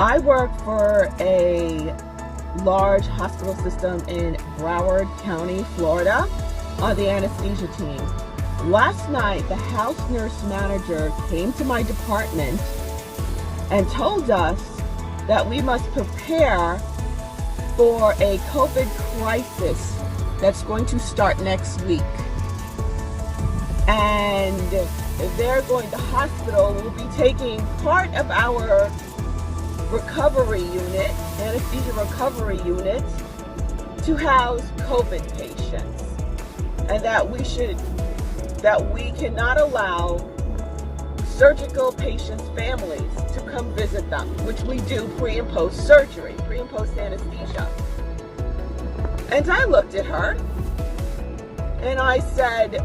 I work for a large hospital system in Broward County, Florida, on the anesthesia team. Last night, the house nurse manager came to my department and told us that we must prepare for a COVID crisis that's going to start next week. And the hospital will be taking part of our recovery unit, anesthesia recovery unit, to house COVID patients. And that we cannot allow surgical patients' families to come visit them, which we do pre and post surgery, pre and post anesthesia. And I looked at her and I said,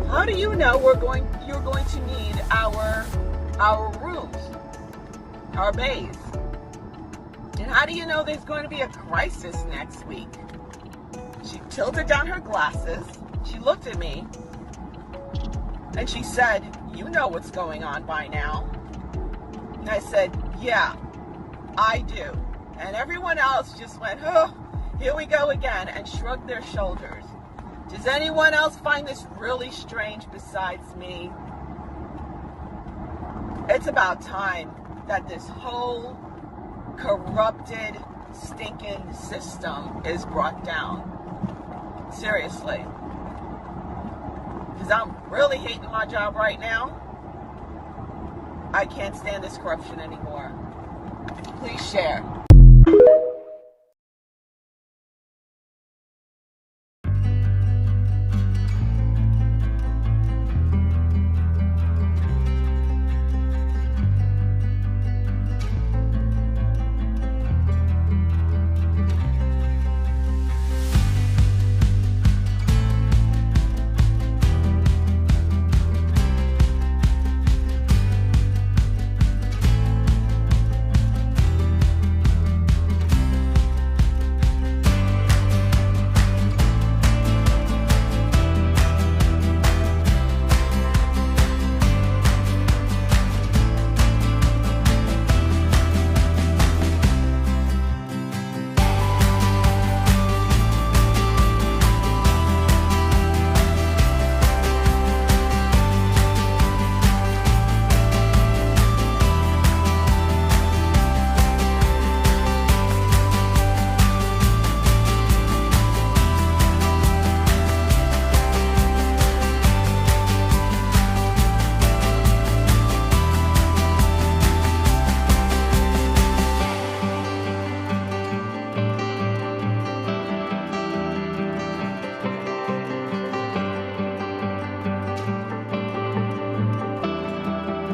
how do you know you're going to need our rooms, our bays? And how do you know there's going to be a crisis next week? She tilted down her glasses, she looked at me, and she said, you know what's going on by now. And I said, yeah, I do. And everyone else just went, oh, here we go again, and shrugged their shoulders. Does anyone else find this really strange besides me? It's about time that this whole corrupted, stinking system is brought down. Seriously. Because I'm really hating my job right now. I can't stand this corruption anymore. Please share.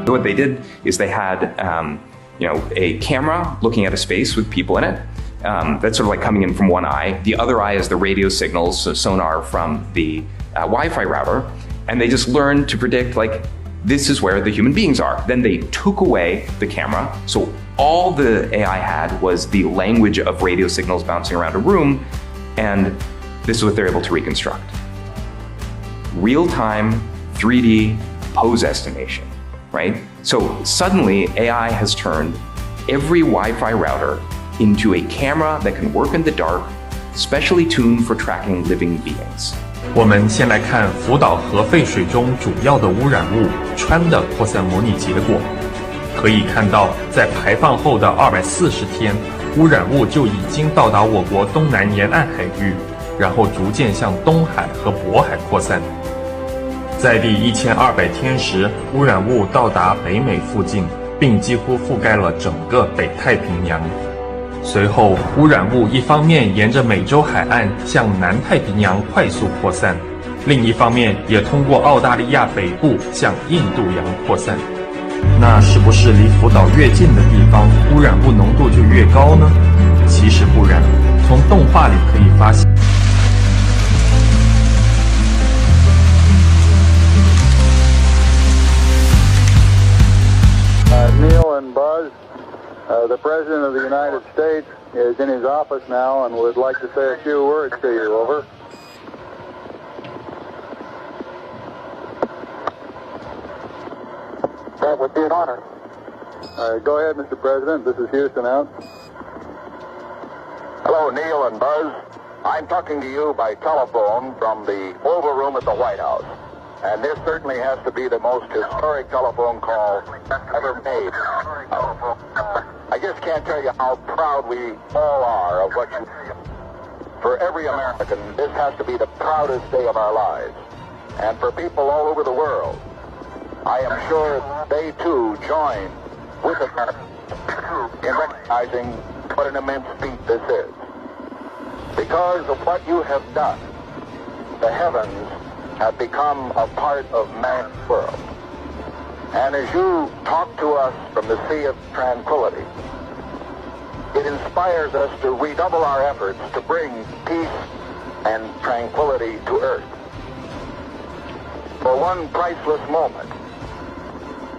What they did is they had a camera looking at a space with people in it. That's sort of like coming in from one eye. The other eye is the radio signals, so sonar from the Wi-Fi router. And they just learned to predict, like, this is where the human beings are. Then they took away the camera. So all the AI had was the language of radio signals bouncing around a room. And this is what they're able to reconstruct. Real-time 3D pose estimation. Right? So suddenly AI has turned every Wi-Fi router into a camera that can work in the dark, specially tuned for tracking living beings. 我们先来看福岛核废水中主要的污染物氚的扩散模拟结果。可以看到，在排放后的240天，污染物就已经到达我国东南沿岸海域，然后逐渐向东海和渤海扩散。在第1200天时，污染物到达北美附近，并几乎覆盖了整个北太平洋。随后，污染物一方面沿着美洲海岸向南太平洋快速扩散，另一方面也通过澳大利亚北部向印度洋扩散。那是不是离福岛越近的地方，污染物浓度就越高呢？其实不然，从动画里可以发现。Neil and Buzz, the President of the United States is in his office now and would like to say a few words to you. Over. That would be an honor. Go ahead, Mr. President. This is Houston out. Hello, Neil and Buzz. I'm talking to you by telephone from the Oval Room at the White House. And this certainly has to be the most historic telephone call ever made. I just can't tell you how proud we all are of what you do. For every American, this has to be the proudest day of our lives. And for people all over the world, I am sure they too join with America in recognizing what an immense feat this is. Because of what you have done, the heavens have become a part of man's world. And as you talk to us from the sea of tranquility, it inspires us to redouble our efforts to bring peace and tranquility to earth. For one priceless moment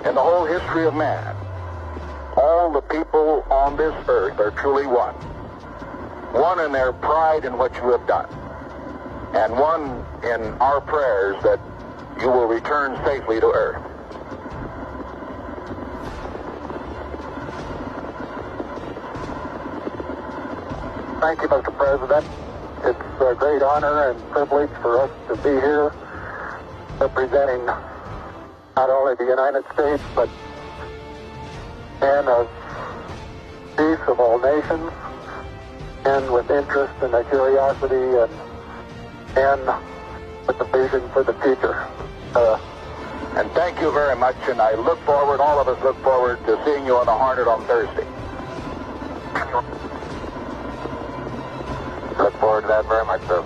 in the whole history of man, all the people on this earth are truly one. One in their pride in what you have done, and one in our prayers that you will return safely to earth. Thank you, Mr. President. It's a great honor and privilege for us to be here representing not only the United States, but men of peace of all nations, and with interest and a curiosity and with a vision for the future. And thank you very much, and I look forward, all of us look forward to seeing you on the Hornet on Thursday. Look forward to that very much, sir.